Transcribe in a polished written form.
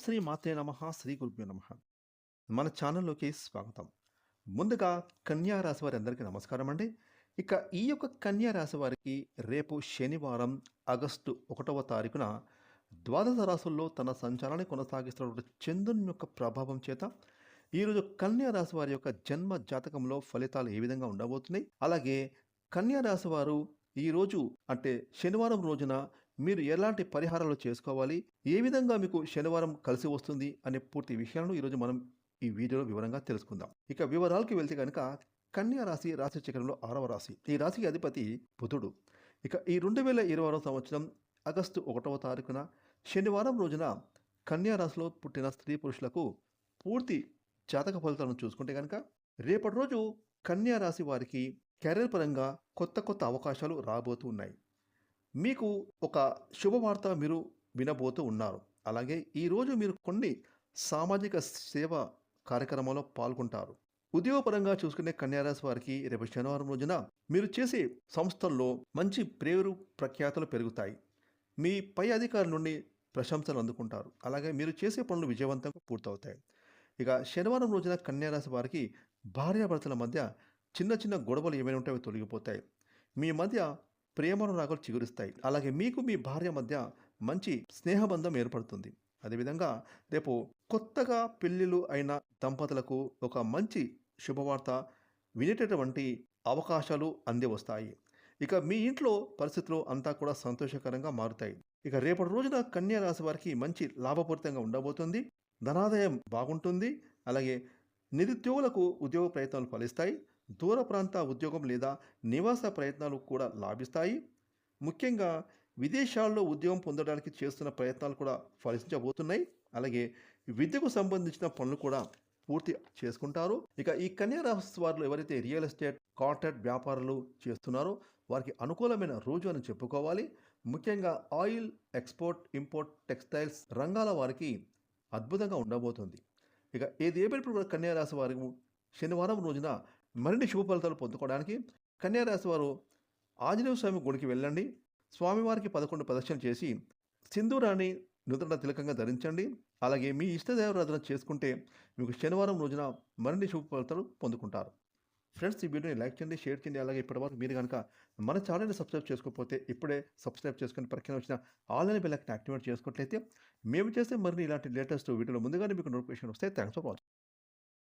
శ్రీ మాత్రే నమః శ్రీ గురుభ్యో నమః. మన ఛానల్లోకి స్వాగతం. ముందుగా కన్యా రాశి వారి అందరికీ నమస్కారం అండి. ఇక ఈ యొక్క కన్యా రాశి వారికి రేపు శనివారం ఆగస్టు 1వ తారీఖున ద్వాదశ రాశుల్లో తన సంచారాన్ని కొనసాగిస్తున్నటువంటి చంద్రుని యొక్క ప్రభావం చేత ఈరోజు కన్యా రాశి వారి యొక్క జన్మ జాతకంలో ఫలితాలు ఏ విధంగా ఉండబోతున్నాయి, అలాగే కన్యా రాశి వారు ఈరోజు అంటే శనివారం రోజున మీరు ఎలాంటి పరిహారాలు చేసుకోవాలి, ఏ విధంగా మీకు శనివారం కలిసి వస్తుంది అనే పూర్తి విషయాలను ఈరోజు మనం ఈ వీడియోలో వివరంగా తెలుసుకుందాం. ఇక వివరాలకు వెళ్తే కనుక కన్యా రాశి రాశి చక్రంలో 6వ రాశి. ఈ రాశికి అధిపతి బుధుడు. ఇక ఈ 2020వ సంవత్సరం ఆగస్టు 1వ తారీఖున శనివారం రోజున కన్యా రాశిలో పుట్టిన స్త్రీ పురుషులకు పూర్తి జాతక ఫలితాలను చూసుకుంటే కనుక రేపటి రోజు కన్యా రాశి వారికి కెరీర్ పరంగా కొత్త కొత్త అవకాశాలు రాబోతూ ఉన్నాయి. మీకు ఒక శుభవార్త మీరు వినబోతూ ఉన్నారు. అలాగే ఈరోజు మీరు కొన్ని సామాజిక సేవ కార్యక్రమంలో పాల్గొంటారు. ఉద్యోగపరంగా చూసుకునే కన్యారాశి వారికి రేపు శనివారం రోజున మీరు చేసే సంస్థల్లో మంచి పేరు ప్రఖ్యాతలు పెరుగుతాయి. మీ పై అధికారుల నుండి ప్రశంసలు అందుకుంటారు. అలాగే మీరు చేసే పనులు విజయవంతంగా పూర్తవుతాయి. ఇక శనివారం రోజున కన్యారాశి వారికి భార్యాభర్తల మధ్య చిన్న చిన్న గొడవలు ఏమైనా ఉంటే అవి తొలగిపోతాయి. మీ మధ్య ప్రేమానురాగాలు చిగురిస్తాయి. అలాగే మీకు మీ భార్య మధ్య మంచి స్నేహబంధం ఏర్పడుతుంది. అదేవిధంగా రేపు కొత్తగా పెళ్ళిళ్ళు అయిన దంపతులకు ఒక మంచి శుభవార్త వినేటటువంటి అవకాశాలు అంది వస్తాయి. ఇక మీ ఇంట్లో పరిస్థితులు అంతా కూడా సంతోషకరంగా మారుతాయి. ఇక రేపటి రోజున కన్యా రాశి వారికి మంచి లాభపూరితంగా ఉండబోతుంది. ధనాదాయం బాగుంటుంది. అలాగే నిరుద్యోగులకు ఉద్యోగ ప్రయత్నాలు ఫలిస్తాయి. దూర ప్రాంత ఉద్యోగం లేదా నివాస ప్రయత్నాలు కూడా లాభిస్తాయి. ముఖ్యంగా విదేశాల్లో ఉద్యోగం పొందడానికి చేస్తున్న ప్రయత్నాలు కూడా ఫలించబోతున్నాయి. అలాగే విద్యకు సంబంధించిన పనులు కూడా పూర్తి చేసుకుంటారు. ఇక ఈ కన్యా రాశి వారిలో ఎవరైతే రియల్ ఎస్టేట్, కాంట్రాక్ట్ వ్యాపారాలు చేస్తున్నారో వారికి అనుకూలమైన రోజు అని చెప్పుకోవాలి. ముఖ్యంగా ఆయిల్, ఎక్స్పోర్ట్, ఇంపోర్ట్, టెక్స్టైల్స్ రంగాల వారికి అద్భుతంగా ఉండబోతుంది. ఇక ఏదేమైనప్పుడు కూడా కన్యా రాశి వారి శనివారం రోజున మరిన్ని శుభ ఫలితాలు పొందుకోవడానికి కన్యా రాశి వారు ఆంజనేయ స్వామి గుడికి వెళ్ళండి. స్వామివారికి 11 ప్రదక్షిణలు చేసి సింధూరాన్ని నుదుట తిలకంగా ధరించండి. అలాగే మీ ఇష్టదేవరాధన చేసుకుంటే మీకు శనివారం రోజున మరిన్ని శుభ ఫలితాలు పొందుకుంటారు. ఫ్రెండ్స్, ఈ వీడియోని లైక్ చేయండి, షేర్ చేయండి. అలాగే ఇప్పటివరకు మీరు కనుక మన ఛానల్ని సబ్స్క్రైబ్ చేసుకోకపోతే ఇప్పుడే సబ్స్క్రైబ్ చేసుకొని పక్కన వచ్చిన ఆన్లైన్ బెల్ ఐకాన్ యాక్టివేట్ చేసుకున్నట్లయితే మేము చేస్తే మరిన్ని ఇలాంటి లేటెస్ట్ వీడియోలు ముందుగానే మీకు నోటిఫికేషన్ వస్తాయి. Thanks for watching.